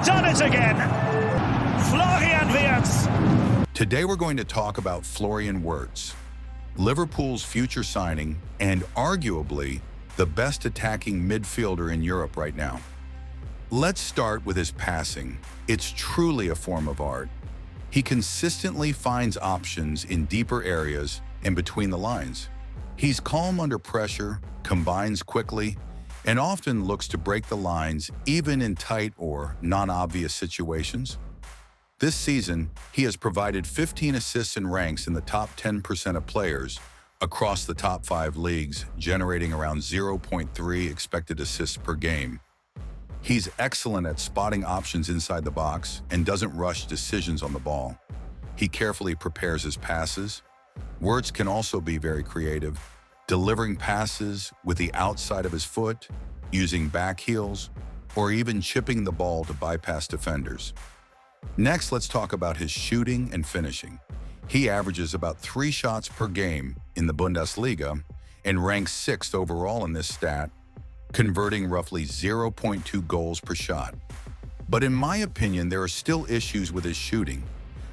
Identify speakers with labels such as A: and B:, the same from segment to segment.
A: done it again. Florian Wirtz.
B: Today we're going to talk about Florian Wirtz, Liverpool's future signing and arguably the best attacking midfielder in Europe right now. Let's start with his passing. It's truly a form of art. He consistently finds options in deeper areas and between the lines. He's calm under pressure, combines quickly, and often looks to break the lines even in tight or non-obvious situations. This season, he has provided 15 assists and ranks in the top 10% of players across the top 5 leagues, generating around 0.3 expected assists per game. He's excellent at spotting options inside the box and doesn't rush decisions on the ball. He carefully prepares his passes. Wirtz can also be very creative, delivering passes with the outside of his foot, using back heels, or even chipping the ball to bypass defenders. Next, let's talk about his shooting and finishing. He averages about 3 shots per game in the Bundesliga and ranks 6th overall in this stat, converting roughly 0.2 goals per shot. But in my opinion, there are still issues with his shooting.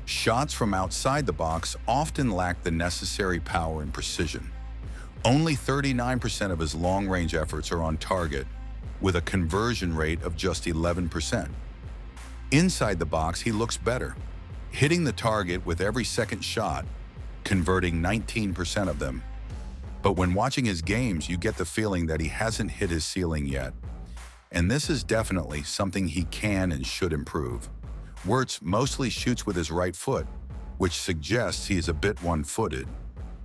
B: Shots from outside the box often lack the necessary power and precision. Only 39% of his long-range efforts are on target, with a conversion rate of just 11%. Inside the box, he looks better, hitting the target with every second shot, converting 19% of them. But when watching his games, you get the feeling that he hasn't hit his ceiling yet. And this is definitely something he can and should improve. Wirtz mostly shoots with his right foot, which suggests he is a bit one-footed.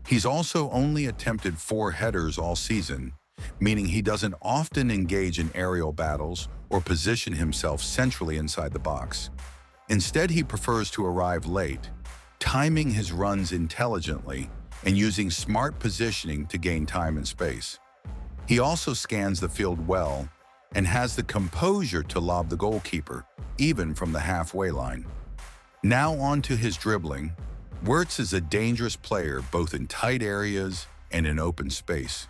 B: He's also only attempted 4 headers all season, meaning he doesn't often engage in aerial battles or position himself centrally inside the box. Instead, he prefers to arrive late, timing his runs intelligently and using smart positioning to gain time and space. He also scans the field well and has the composure to lob the goalkeeper, even from the halfway line. Now on to his dribbling. Wirtz is a dangerous player both in tight areas and in open space.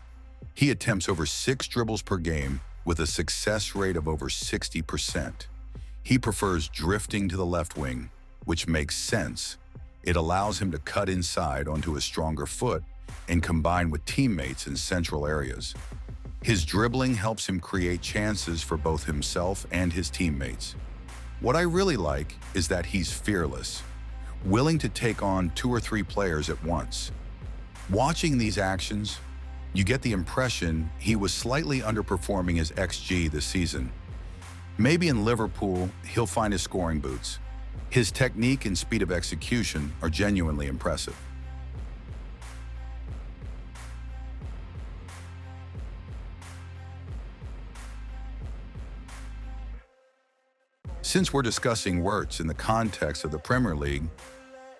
B: He attempts over 6 dribbles per game with a success rate of over 60%. He prefers drifting to the left wing, which makes sense. It allows him to cut inside onto a stronger foot and combine with teammates in central areas. His dribbling helps him create chances for both himself and his teammates. What I really like is that he's fearless, willing to take on 2 or 3 players at once. Watching these actions, you get the impression he was slightly underperforming his XG this season. Maybe in Liverpool, he'll find his scoring boots. His technique and speed of execution are genuinely impressive. Since we're discussing Wirtz in the context of the Premier League,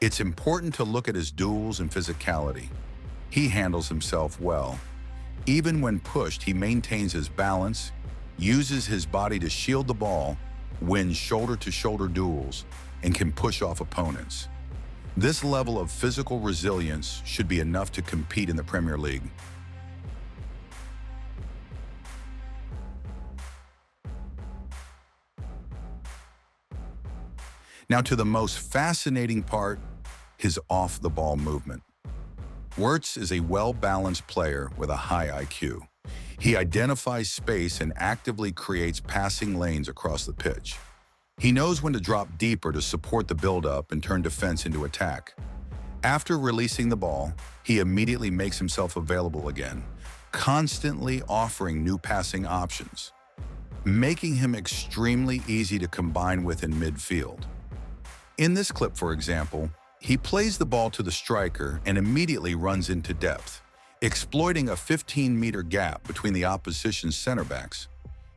B: it's important to look at his duels and physicality. He handles himself well. Even when pushed, he maintains his balance, uses his body to shield the ball, wins shoulder-to-shoulder duels, and can push off opponents. This level of physical resilience should be enough to compete in the Premier League. Now to the most fascinating part, his off-the-ball movement. Wirtz is a well-balanced player with a high IQ. He identifies space and actively creates passing lanes across the pitch. He knows when to drop deeper to support the build-up and turn defense into attack. After releasing the ball, he immediately makes himself available again, constantly offering new passing options, making him extremely easy to combine with in midfield. In this clip, for example, he plays the ball to the striker and immediately runs into depth, exploiting a 15-meter gap between the opposition's center backs.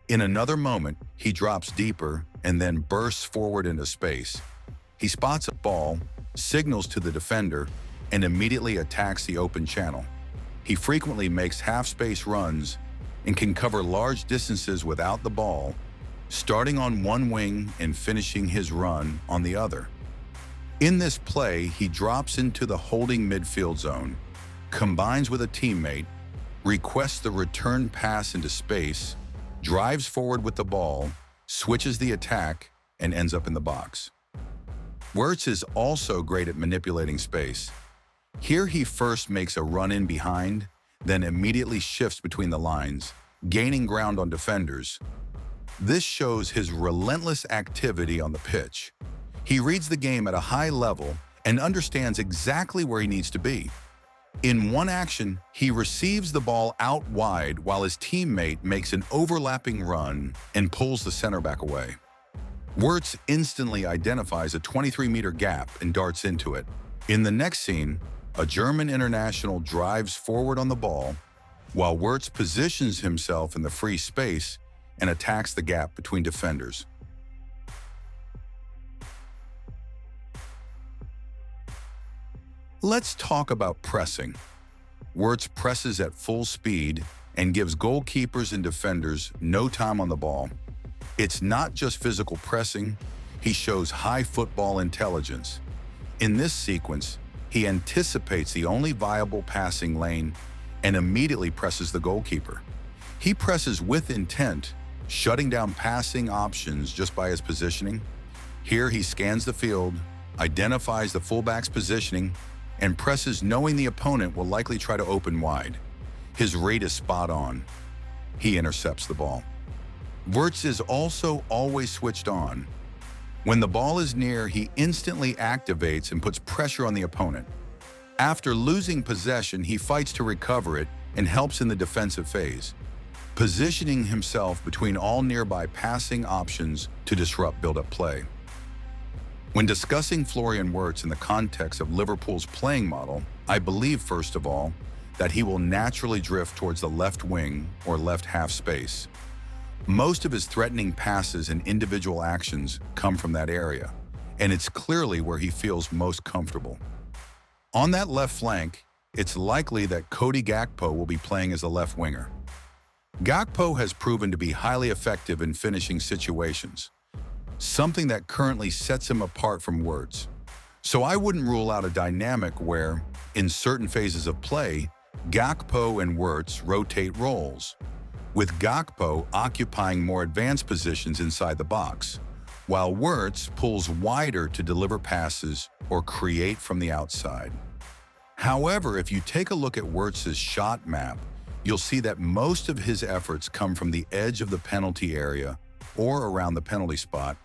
B: In another moment, he drops deeper and then bursts forward into space. He spots a ball, signals to the defender, and immediately attacks the open channel. He frequently makes half-space runs and can cover large distances without the ball, starting on one wing and finishing his run on the other. In this play, he drops into the holding midfield zone, combines with a teammate, requests the return pass into space, drives forward with the ball, switches the attack, and ends up in the box. Wirtz is also great at manipulating space. Here he first makes a run in behind, then immediately shifts between the lines, gaining ground on defenders. This shows his relentless activity on the pitch. He reads the game at a high level and understands exactly where he needs to be. In one action, he receives the ball out wide while his teammate makes an overlapping run and pulls the center back away. Wirtz instantly identifies a 23-meter gap and darts into it. In the next scene, a German international drives forward on the ball, while Wirtz positions himself in the free space and attacks the gap between defenders. Let's talk about pressing. Wirtz presses at full speed and gives goalkeepers and defenders no time on the ball. It's not just physical pressing, he shows high football intelligence. In this sequence, he anticipates the only viable passing lane and immediately presses the goalkeeper. He presses with intent, shutting down passing options just by his positioning. Here he scans the field, identifies the fullback's positioning, and presses knowing the opponent will likely try to open wide. His read is spot on. He intercepts the ball. Wirtz is also always switched on. When the ball is near, he instantly activates and puts pressure on the opponent. After losing possession, he fights to recover it and helps in the defensive phase, positioning himself between all nearby passing options to disrupt build-up play. When discussing Florian Wirtz in the context of Liverpool's playing model, I believe, first of all, that he will naturally drift towards the left wing or left half space. Most of his threatening passes and individual actions come from that area, and it's clearly where he feels most comfortable. On that left flank, it's likely that Cody Gakpo will be playing as a left winger. Gakpo has proven to be highly effective in finishing situations, something that currently sets him apart from Wirtz. So I wouldn't rule out a dynamic where, in certain phases of play, Gakpo and Wirtz rotate roles, with Gakpo occupying more advanced positions inside the box, while Wirtz pulls wider to deliver passes or create from the outside. However, if you take a look at Wirtz's shot map, you'll see that most of his efforts come from the edge of the penalty area or around the penalty spot,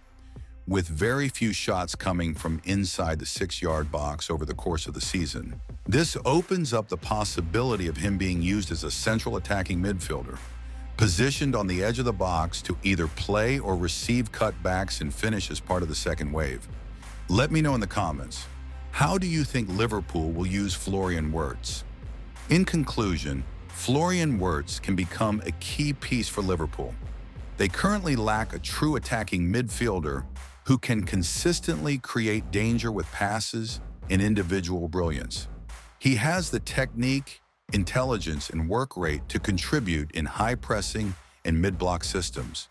B: with very few shots coming from inside the 6-yard box over the course of the season. This opens up the possibility of him being used as a central attacking midfielder, positioned on the edge of the box to either play or receive cutbacks and finish as part of the second wave. Let me know in the comments, how do you think Liverpool will use Florian Wirtz? In conclusion, Florian Wirtz can become a key piece for Liverpool. They currently lack a true attacking midfielder who can consistently create danger with passes and individual brilliance. He has the technique, intelligence, and work rate to contribute in high pressing and mid-block systems.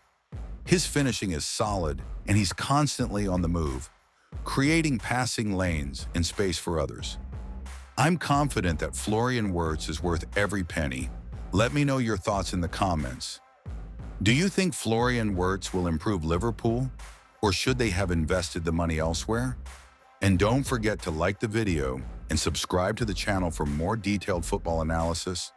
B: His finishing is solid, and he's constantly on the move, creating passing lanes and space for others. I'm confident that Florian Wirtz is worth every penny. Let me know your thoughts in the comments. Do you think Florian Wirtz will improve Liverpool, or should they have invested the money elsewhere? And don't forget to like the video and subscribe to the channel for more detailed football analysis.